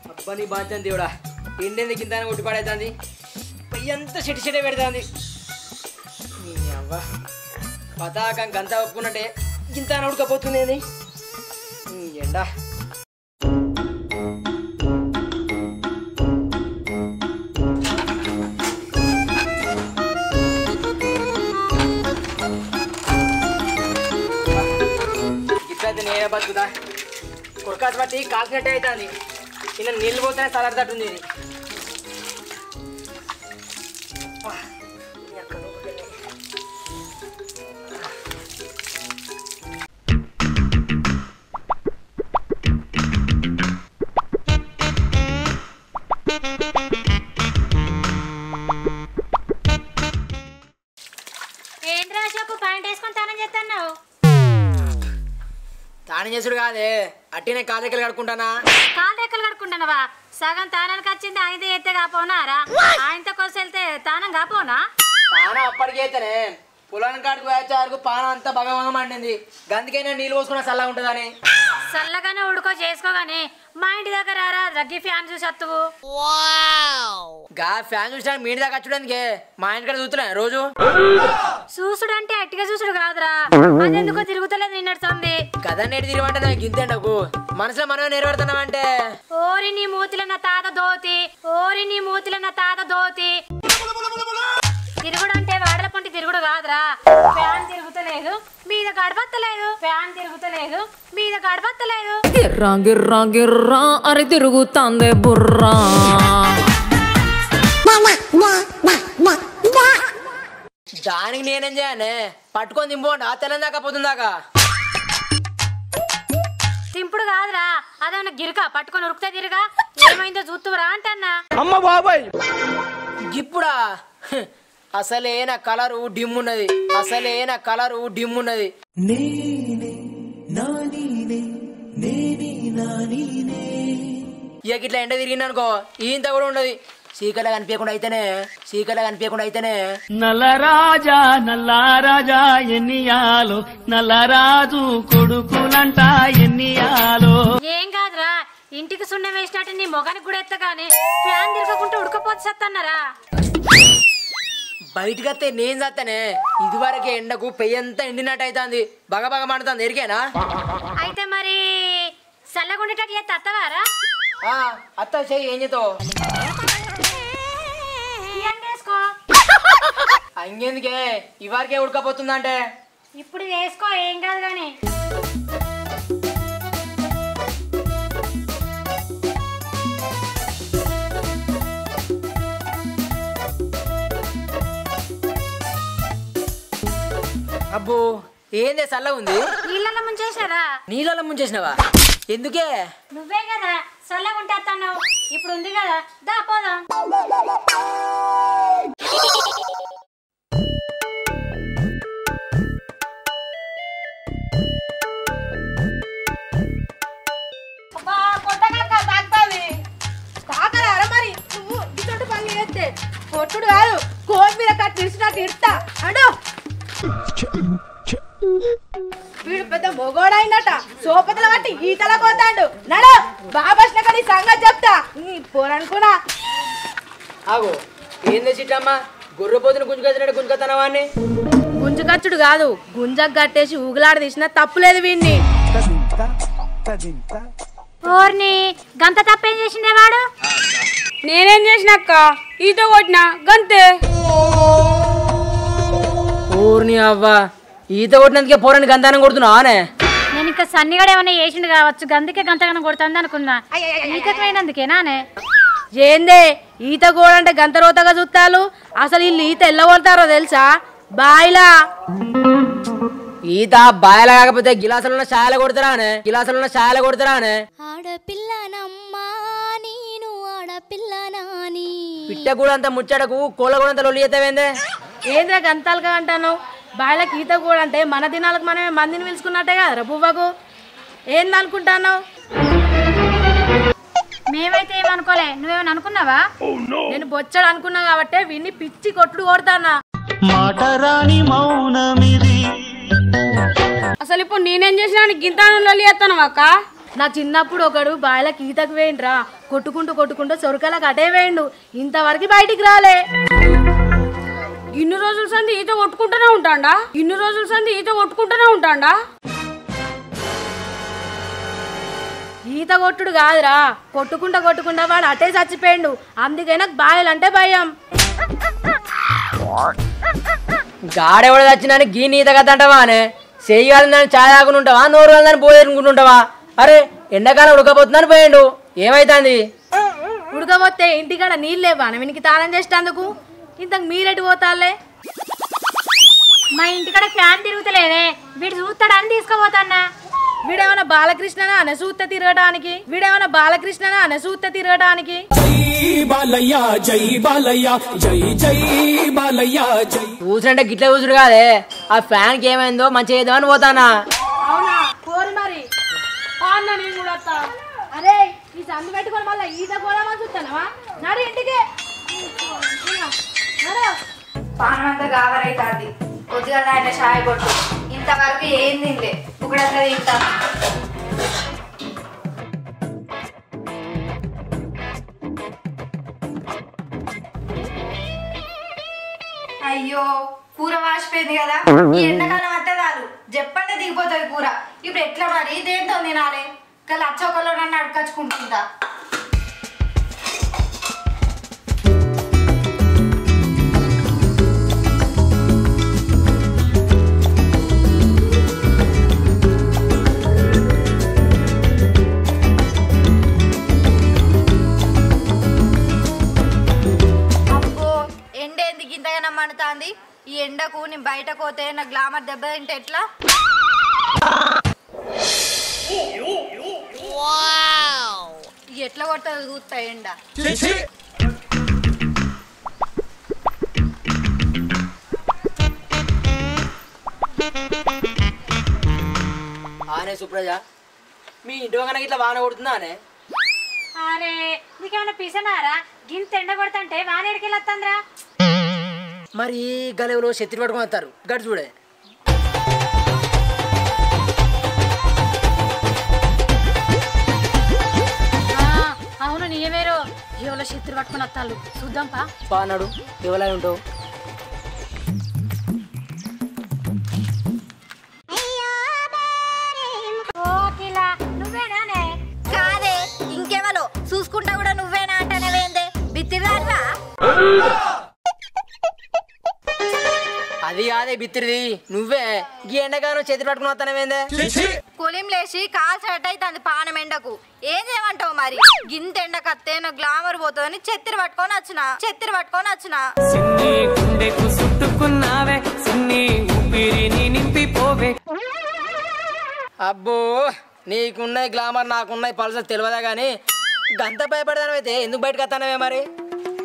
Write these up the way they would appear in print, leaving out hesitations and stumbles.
అబ్బని బాధ్యత దేవుడా ఎండేందుకు ఇంత కొట్టి పడేస్తుంది పయ్యంతా చెట్టు చెట్టే పెడుతుంది నీ అవ్వ పతాకం గంత ఒప్పుకున్నట్టే ఇంత ఉడకపోతుంది అది ఎండా ఇట్లయితే నేనే బతుకుదా కొరకాసు బట్టి కాల్చినట్టే అవుతుంది ఇలా నీళ్ళు పోతేనే సలాడతట్టుంది ఇది ఏంద్రా చెప్పు పాయింట్ వేసుకొని తానం చేస్తున్నావు తానం చేసుడు కాదే అట్టినే కాలరెక్కలు కడుక్కుంటానా కాలు రెక్కలు కడుక్కుంటున్నావా సగం తానానికి వచ్చింది ఆయనతో ఎత్తే కాపోనారా ఆయనతో కోసం వెళ్తే తానం కాపోనా పానం అప్పటికి అయితేనే పొలానికి కాడికి వేచేవరకు పానం అంతా భగవంగా మండింది గందుకైనా నీళ్ళు పోసుకున్నా చల్లగా ఉంటుందని చల్లగానే ఉడుకో చేసుకోగానే మా ఇంటి దగ్గర రారా రగ్గి ఫ్యాన్ చూసి వస్తువు గా ఫ్యాన్ చూసడానికి మీ ఇంటి దాకా వచ్చడానికి మా ఇంటి కాడ చూస్తున్నా రోజు చూసుడు అంటే అట్టిగా చూసుడు కాదురా అదెందుకో తిరుగుతలేదు నిన్నడుతుంది కథ నేటి తిరిగిమంటే నాకు గింతేండకు మనసులో మనమే నెరవేరుతున్నామంటే ఓరి నీ మూతిలో నా తాత దోతి ఓరి నీ మూతిలో నా తాత దోతి తిరుగుడు అంటే వాడల పంటి తిరుగుడు కాదురా ఫ్యాన్ తిరుగుతలేదు మీద గడపత్తలేదు ఫ్యాన్ తిరుగుతలేదు మీద గడపత్తలేదు గిర్రా గిర్రా గిర్రా అరి తిరుగుతాందే బుర్రా దానికి నేనేం చేయనే పట్టుకొని దింపుకోండి ఆ తెల్లని దాకా పోతుందాకా తింపుడు కాదురా అదేమన్నా గిరిక పట్టుకొని ఉరుకుతే తిరిగా ఏమైందో చూస్తురా అంటన్నా అమ్మ బాబాయ్ ఇప్పుడా అసలే నా కలరు డిమ్మున్నది అసలే నా కలరు డిమ్మున్నది ఇక ఇట్లా ఎండ తిరిగిందనుకో ఇంత కూడా ఉండదు చీకలా కనిపించకుండా అయితేనే నల్లరాజా ఎన్నియాలో నల్లరాజు కొడుకులంట ఎన్నియాలో ఏం కాదురా ఇంటికి సున్నం వేసినట్టు నీ మొగానికి కూడా ఎత్తగానే ఫ్యాన్ తిరగకుంటూ ఉడకపోతే సత్తన్నారా బయటకు వస్తే నేను చేస్తానే ఇదివరకే ఎండకు పెయ్యంతా ఎండినట్టు అవుతుంది బగ మండుతుంది ఎరికేనా అయితే మరి చల్లగుండేటట్టు చేస్తే అత్తవారా అత్త చెయ్యి ఏం చేస్తావు వేసుకో అంగేందుకే ఇవరకే ఉడకపోతుందంటే ఇప్పుడు వేసుకో ఏం కాదు గాని అబ్బో ఏందే చల్ల ఉంది నీళ్ళలో ముంచేసారా నీళ్ళలో ముంచేసినవా ఎందుకే నువ్వే కదా చల్లగా ఉంటేస్తున్నావు ఇప్పుడు ఉంది కదా దా పోదాం కొట్టుడు కాదు కోడి మీద కట్టి ఇచ్చినట్టు ఇడతా అడు వీడు పెద్ద మొగోడైందట సోపతల బట్టి ఈతల పోతాడు నడు బాబాష్ణ కానీ సంగతి చెప్తా పోరనుకున్నా ఆగో ఏం తెచ్చిట్టమ్మా గొర్రెపోతుని గుంజుకొచ్చినట్టు గుంజుకొస్తానవాన్ని గుంజుకచ్చుడు కాదు గుంజకు కట్టేసి ఊగులాడ తీసినా తప్పులేదు వీడిని ఓర్ని గంత తప్పేం చేసిండే వాడు నేనేం చేసినాక ఈత కొట్టినా గంతే ఊరిని అవ్వ ఈత కొట్టినందుకే పోరాని గంధానం కొడుతున్నావానే నేను ఇంకా సన్నిగాడు ఏమైనా చేసిండు కావచ్చు గందుకే గంతగానం కొడుతుంది అనుకున్నా ఈతకమైనందుకేనానే ఏందే ఈత కూడా అంటే గంత రోతగా చూస్తాలు అసలు వీళ్ళు ఈత ఎల్లగొడతారో తెలుసా బాయిలా ఈత బాయల కాకపోతే గిలాసులున్న ఛాయలు కొడతారానే ఆడపిల్లనమ్మా నేను ఆడపిల్లనాని పిట్ట కూడా అంత ముచ్చటకు కోళ్ళ కూడా అంత లొల్లి చేస్తావేందే ఏంద్రా గంతాలుగా అంటాను బాయిలకి ఈత కూడా అంటే మన దినాలకు మనమే మందిని పిలుచుకున్నట్టే కదా పువ్వకు ఏందనుకుంటాను మేమైతే ఏమనుకోలే నువ్వేమని అనుకున్నావా నేను బొచ్చడు అనుకున్నా కాబట్టి విన్ని పిచ్చి కొట్టుడు కొడతానా మాటరాని మౌనమిది అసలు ఇప్పుడు నేనేం చేసినా గింతాను లొల్లి చేస్తాను అక్క నా చిన్నప్పుడు ఒకడు బాయిలకు ఈతకు వేయండిరా, కొట్టుకుంటూ సొరకలకు అటే వేయండు, ఇంతవరకు బయటికి రాలే. ఇన్ని రోజుల సంది ఈత కొట్టుకుంటూనే ఉంటాడా? ఈత కొట్టుడు కాదురా, కొట్టుకుంటా వాడు అటే చచ్చిపోయిండు. అందుకే నాకు బాయలంటే భయం. గాడెవడ చచ్చినాని గీ నీత కథ అంటావా అనే? చెయ్యాలని ఛాయ్ ఆకుని ఉంటావా, నోరు వాళ్ళని పోయేనుకుంటుంటావా? అరే ఎండాకాలం ఉడకపోతుందని పోయిండు, ఏమైతుంది? ఉడకపోతే ఇంటికాడ నీళ్ళు లేవా వీనికి తానం చేసేందుకు? ఇంతకు మీరెటు పోతాలే? మా ఇంటికాడ ఫ్యాన్ తిరుగుతలేదే, వీడు చూస్తాడని తీసుకుపోతాన్నా. వీడేమన్నా బాలకృష్ణనా అనే సూత్త తిరగడానికి? కూర్చుంటే గిట్ల కూర్చుడు కాదే, ఆ ఫ్యాన్ కి ఏమైందో మంచిగా చేద్దామని పోతానా. అవునా కోరి మరి నేను కూడా వస్తా. అరే ఈ సందు పెట్టుకొని మళ్ళీ ఈత పోదామని చూస్తానవా? నడు ఇంటికి. పానమంతా గావరైతుంది. కొద్దిగా ఆయన షాయ కొట్టు. ఇంతవరకు ఏం తినలే, ఒకడంతా తింటా. అయ్యో కూర వాసిపోయింది కదా. ఈ ఎండాకాలం అంతే చాలు చెప్పండి దిగిపోతుంది కూర. ఇప్పుడు ఎట్లా మరి దేంతో తినాలి? ఇంకా లచ్చొక్కలో నన్ను అడకచ్చుకుంటుందా? మండుతాంది. ఈ ఎండకు నేను బయటకు పోతే నా గ్లామర్ దెబ్బ తింటే ఎట్లా? ఎట్లా కొట్టదు చూస్తా ఎండ. ఆనే సుప్రజ, మీ ఇంటి కనుక ఇట్లా వాన కొడుతుందా అనే? అరే నీకేమన్నా పిసనారా? గింత ఎండ కొడతంటే వాన ఎడికెళ్ళి వస్తుందిరా? మరి గలెవలో శత్రు పట్టుకొని వస్తారు, గడి చూడే. అవును నిజమేరో, ఎవరో శత్రు పట్టుకొని వస్తాడు చూద్దాంపా. బాగున్నాడు, ఎవరై ఉంటావు? నువ్వేనానే? కాదే ఇంకెవలో, చూసుకుంటా కూడా నువ్వేనా అంటానేవేందే? బిత్తిరారా? అది కాదే బిత్తిరిది, నువ్వే. ఈ ఎండకాలం చేతులు పట్టుకుని వస్తానవేందే? కొలిం లేచి కాల్ సెట్ అవుతుంది పానం ఎండకు. ఏం చేయమంటావు మరి? గింత ఎండకు అత్తే నా గ్లామర్ పోతుందని చెత్తిరి పట్టుకొని వచ్చిన. అబ్బో నీకున్నాయి గ్లామర్, నాకున్నాయి పల్సర్ తెలియదా గానీ గంత భయపడదానైతే ఎందుకు బయటకు వస్తానవే మరి?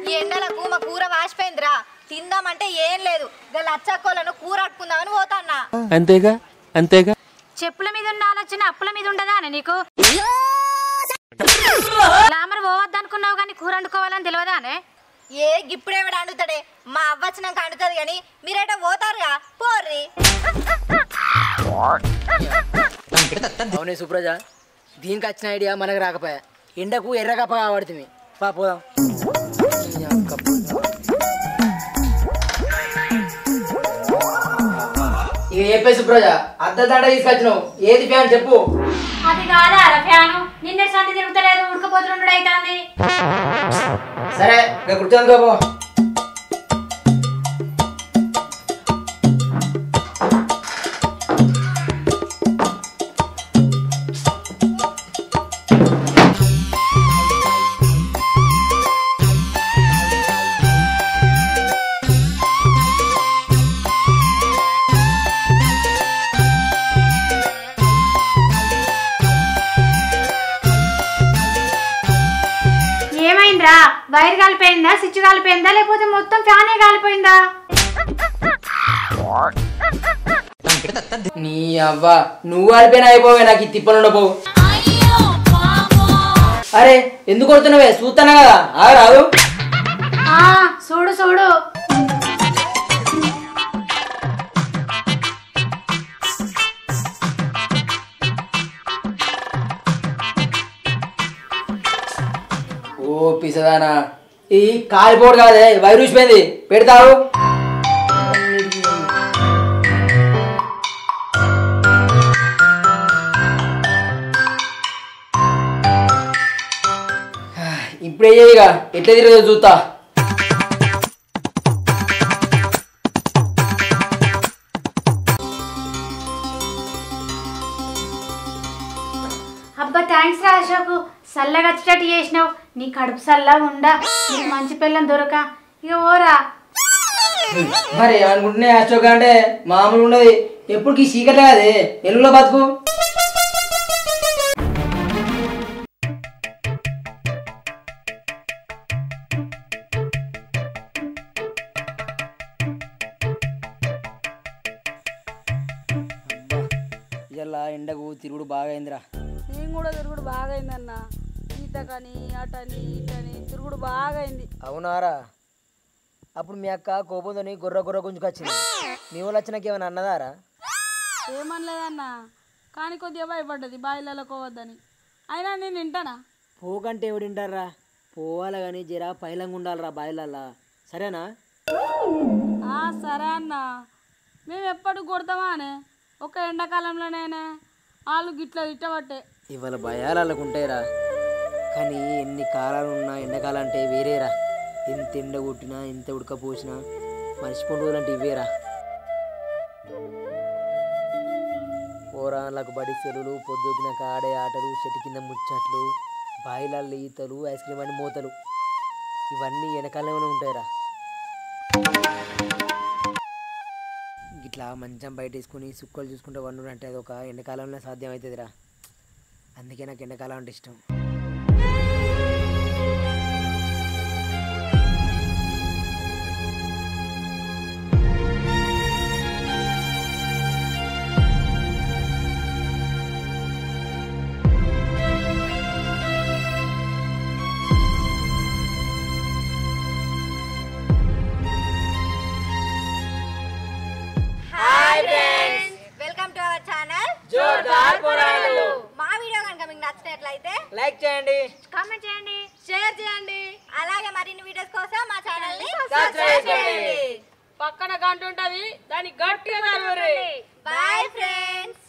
ఈ ఎండలకు మా కూర వాసిపోయిందిరా, తిందామంటే ఏం లేదు. లచ్చక్కోలను కూర అట్టుకుందామని పోతాన్నా. అంతేగా చెప్పుల మీద ఉన్న ఆలోచన అప్పుల మీద ఉండదా అని నీకు? గ్లామర్ పోవద్దనుకున్నావు కానీ కూర వండుకోవాలని తెలియదానే? ఏ గిప్పుడేవాడు అండుతాడే, మా అవ్వచ్చినాక అండుతుంది కానీ మీరేటో పోతారుగా పోర్రి. అవునే సుప్రజ, దీనికి వచ్చిన ఐడియా మనకు రాకపోయా. ఎండకు ఎర్రకప్ప కాబడుతుంది, పోదాం. ఇక చెప్పే సుప్రజ, అద్ద దండ తీసుకొచ్చినావు, ఏది ఫ్యాన్ చెప్పు. అది కాదా ఫ్యాను, నిన్న సంధి తిరుగుతలేదు, ఉడకపోతుండు అవుతుంది. సరే ఇక కూర్చోనుకోపో. వైర్ కాలిపోయిందా, స్విచ్ కాలిపోయిందా, లేకపోతే మొత్తం ఫ్యానే కాలిపోయిందా? నీ అవ్వ నువ్వు కాలిపోయినా అయిపోవే, నాకు ఈ తిప్పలుండబో. అరే ఎందుకు కొడుతున్నావే? చూస్తానా కదా, రాదు. చూడు పిసదానా ఈ కాలిపోడు కాదే వైరు చూసిపోయింది పెడతావు ఇప్పుడే ఇక ఎట్లా తిరగదు చూస్తా అబ్బా థ్యాంక్స్ రా అశోక్ చల్లగా వచ్చేటట్టు చేసినావు నీ కడుపు చల్లగా ఉండా నీకు మంచి పిల్లని దొరక ఇక ఓరా మరి అనుకుంటున్నా అశోక్ అంటే మామూలు ఉండదు ఎప్పటికి చీకట్లే కదే ఎల్లులో బతుకు ఇలా ఎండకు తిరుగుడు బాగా అయిందిరా నేను కూడా తిరుగుడు బాగా అయిందన్న ఈత కానీ అటని ఇటని తిరుగుడు బాగా అయింది. అవునారా అప్పుడు మీ అక్క కోపంతో గొర్రె గుంజుకొచ్చింది మీ వాళ్ళు వచ్చినాక ఏమైనా అన్నదారా ఏమనలేదన్న కానీ కొద్దిగా భయపడ్డది బాయిలలో పోవద్దని. అయినా నేను వింటానా? పోకంటే ఎవడు వింటారా పోవాలి కానీ జరా పైలంగా ఉండాలిరా బాయిలల్లా సరేనా? సరే అన్న మేము ఎప్పుడు కొడతామా అనే ఒక ఎండాకాలంలోనేనే వాళ్ళు గిట్ల ఇట్టబట్టే ఇవాళ భయాలు ఉంటాయిరా కానీ ఎన్ని కాలాలు ఉన్నా ఎండాకాలం అంటే వేరేరా ఎంత ఎండ కొట్టినా ఎంత ఉడకపోసినా మర్చిపోండి రోజులంటే ఇవేరా పోరాళ్ళకు బడి సెలువులు పొద్దుకినాక ఆడే ఆటలు చెట్టు కింద ముచ్చట్లు బాయిలల్లో ఈతలు ఐస్ క్రీమ్ అని మూతలు ఇవన్నీ వెనకాలంలోనే ఉంటాయిరా. ఇట్లా మంచం బయట వేసుకొని సుక్కలు చూసుకుంటూ వండు అంటే అది ఒక ఎండాకాలంలో సాధ్యం అవుతుందిరా. అందుకే నాకు ఎండాకాలం అంటే ఇష్టం. వెల్కమ్ టు అవర్ ఛానల్ జోర్దార్ పోరాళ్ళు. మా వీడియో కనుక మీకు నచ్చినట్లయితే లైక్ చేయండి, కామెంట్ చేయండి, షేర్ చేయండి, అలాగే మరిన్ని వీడియోస్ కోసం మా ఛానల్ ని సబ్స్క్రైబ్ చేయండి. పక్కన గంట ఉంటుంది దాన్ని గట్టిగా బాయ్ ఫ్రెండ్స్.